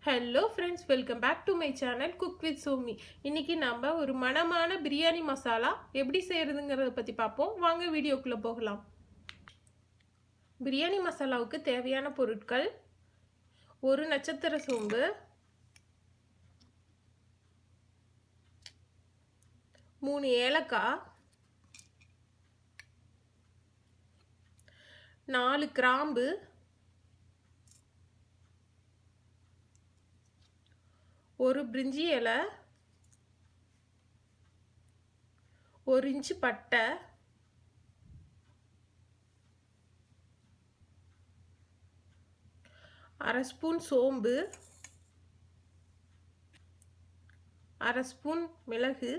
Hello friends, welcome back to my channel Cook with Somi. இன்னைக்கு நாம ஒரு மணமான பிரியாணி மசாலா எப்படி செய்யறதுங்கறத பத்தி பாப்போம். வாங்க வீடியோக்குள்ள போகலாம். பிரியாணி மசாலாவுக்கு தேவையான பொருட்கள்: ஒரு நட்சத்திர சோம்பு, 3 ஏலக்காய், 4 கிராம்பு, ஒரு பிரிஞ்சி இலை, 1 இன்ச் பட்டை, அரை ஸ்பூன் சோம்பு, அரை ஸ்பூன் மிளகு,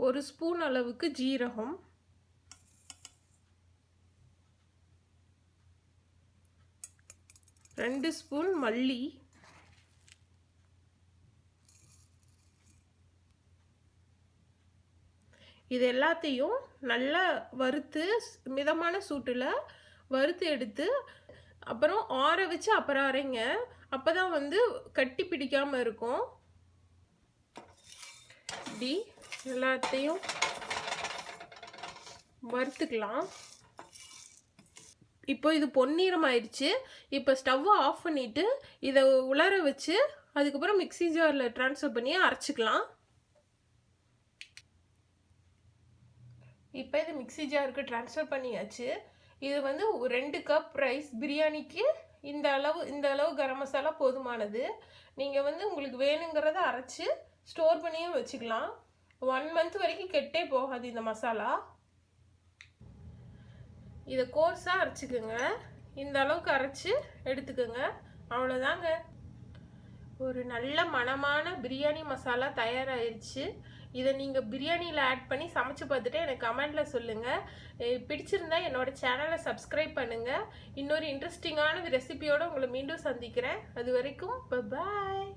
ஒரு ஸ்பூன் அளவுக்கு ஜீரகம், ரெண்டு ஸ்பூன் மல்லி, இது எல்லாத்தையும் நல்லா வறுத்து மிதமான சூட்டில் வறுத்து எடுத்து அப்புறம் ஆற வச்சு அப்புறம் அரைங்க. அப்போதான் கட்டி பிடிக்காமல் இருக்கும். இப்படி எல்லாத்தையும் வறுத்துக்கலாம். இப்போ இது பொன்னிறம் ஆயிடுச்சு. இப்போ ஸ்டவ்வை ஆஃப் பண்ணிவிட்டு இதை உலர வச்சு அதுக்கப்புறம் மிக்ஸி ஜாரில் ட்ரான்ஸ்ஃபர் பண்ணி அரைச்சிக்கலாம். இப்போ இது மிக்ஸி ஜாருக்கு ட்ரான்ஸ்ஃபர் பண்ணியாச்சு. இது 2 கப் ரைஸ் பிரியாணிக்கு இந்த அளவு கரம் மசாலா போதுமானது. நீங்கள் உங்களுக்கு வேணுங்கிறத அரைச்சி ஸ்டோர் பண்ணியும் வச்சுக்கலாம். 1 மந்த் வரைக்கும் கெட்டே போகாது இந்த மசாலா. இதை கோர்ஸாக அரைச்சிக்கோங்க. இந்த அளவுக்கு அரைச்சி எடுத்துக்கோங்க. அவ்வளோதாங்க. ஒரு நல்ல மணமான பிரியாணி மசாலா தயாராகிடுச்சு. இதை நீங்கள் பிரியாணியில் ஆட் பண்ணி சமைச்சு பார்த்துட்டு எனக்கு கமெண்டில் சொல்லுங்கள். பிடிச்சிருந்தா என்னோட சேனலை சப்ஸ்கிரைப் பண்ணுங்கள். இன்னொரு இன்ட்ரெஸ்டிங்கான ரெசிபியோடு உங்களை மீண்டும் சந்திக்கிறேன். அது வரைக்கும் பாய்.